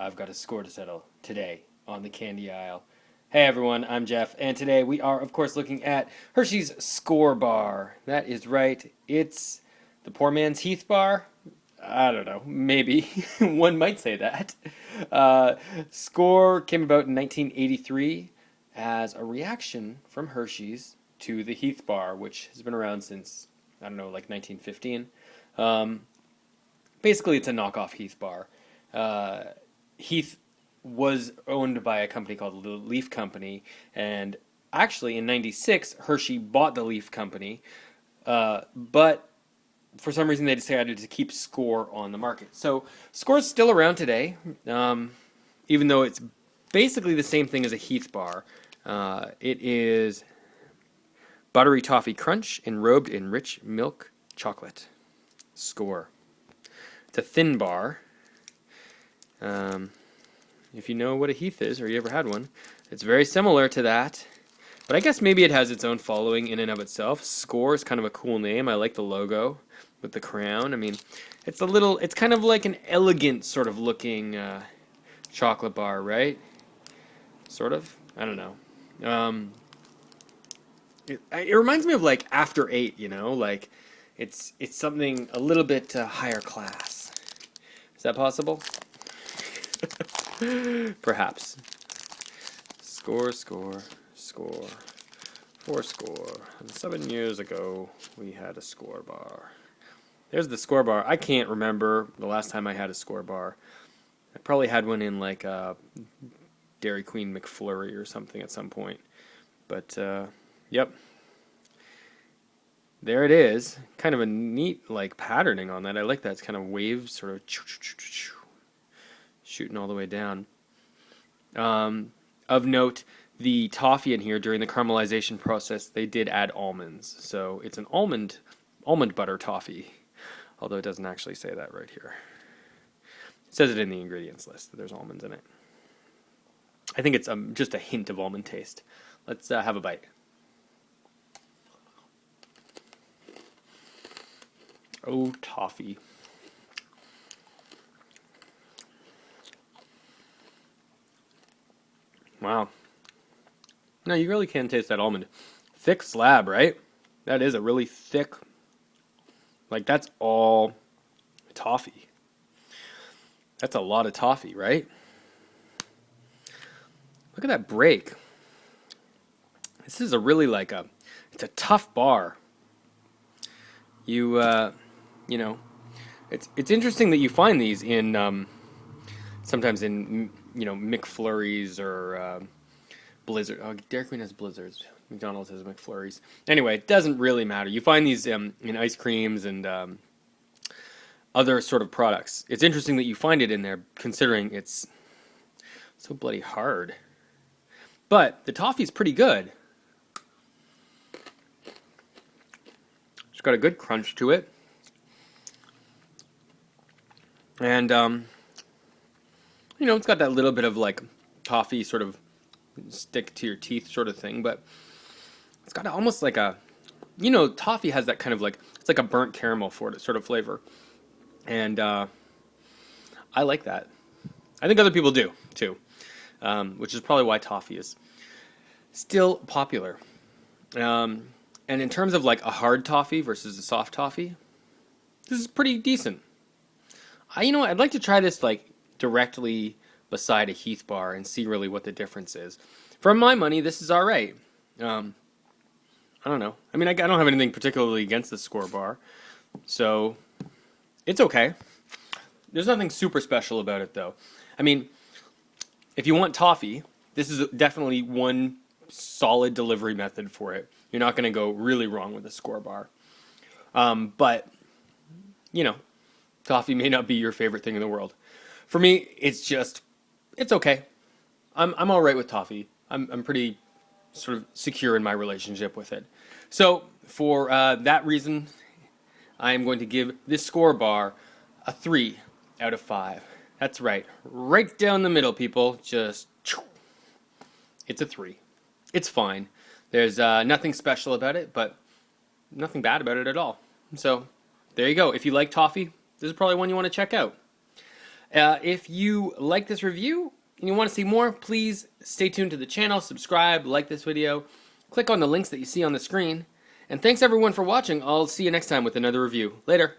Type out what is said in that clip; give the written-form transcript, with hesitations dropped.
I've got a score to settle today on the candy aisle. Hey everyone, I'm Jeff, and today we are, of course, looking at Hershey's Skor Bar. That is right, it's the poor man's Heath Bar. I don't know, maybe. One might say that. Skor came about in 1983 as a reaction from Hershey's to the Heath Bar, which has been around since, I don't know, like 1915. Basically, it's a knockoff Heath Bar. Heath was owned by a company called the Leaf Company, and actually in '96 Hershey bought the Leaf Company, but for some reason they decided to keep Skor on the market. So Skor's still around today, even though it's basically the same thing as a Heath Bar. It is buttery toffee crunch enrobed in rich milk chocolate. Skor. It's a thin bar. If you know what a Heath is, or you ever had one, it's very similar to that. But I guess maybe it has its own following in and of itself. Skor is kind of a cool name. I like the logo with the crown. I mean, it's kind of like an elegant sort of looking chocolate bar, right? Sort of? I don't know. It reminds me of like After Eight, you know? Like, it's something a little bit higher class. Is that possible? Perhaps. Skor. 4 score. 7 years ago, we had a Skor bar. There's the Skor bar. I can't remember the last time I had a Skor bar. I probably had one in like a Dairy Queen McFlurry or something at some point. But, yep. There it is. Kind of a neat like patterning on that. I like that. It's kind of waves sort of shooting all the way down. Of note, the toffee in here during the caramelization process, they did add almonds. So it's an almond butter toffee, although it doesn't actually say that right here. It says it in the ingredients list that there's almonds in it. I think it's just a hint of almond taste. Let's have a bite. Oh, toffee. Wow. No, you really can taste that almond. Thick slab, right? That is a really thick, like that's all toffee. That's a lot of toffee, right? Look at that break. This is a really it's a tough bar. You know, it's interesting that you find these in sometimes in McFlurries or Blizzard. Oh, Dairy Queen has Blizzards. McDonald's has McFlurries. Anyway, it doesn't really matter. You find these in ice creams and other sort of products. It's interesting that you find it in there, considering it's so bloody hard. But the toffee's pretty good. It's got a good crunch to it. And, it's got that little bit of like toffee sort of stick to your teeth sort of thing, but it's got almost like toffee has that kind of like, it's like a burnt caramel for it sort of flavor. And I like that. I think other people do too, which is probably why toffee is still popular. And in terms of like a hard toffee versus a soft toffee, this is pretty decent. I'd like to try this like directly beside a Heath Bar and see really what the difference is. For my money, this is all right. I don't know. I mean, I don't have anything particularly against the Skor bar, so it's okay. There's nothing super special about it, though. I mean, if you want toffee, this is definitely one solid delivery method for it. You're not going to go really wrong with a Skor bar. But, toffee may not be your favorite thing in the world. For me, it's okay. I'm all right with toffee. I'm pretty sort of secure in my relationship with it. So for that reason, I am going to give this Skor bar a 3 out of 5. That's right. Right down the middle, people. It's a 3. It's fine. There's nothing special about it, but nothing bad about it at all. So there you go. If you like toffee, this is probably one you want to check out. If you like this review and you want to see more, please stay tuned to the channel, subscribe, like this video, click on the links that you see on the screen. And thanks everyone for watching. I'll see you next time with another review. Later.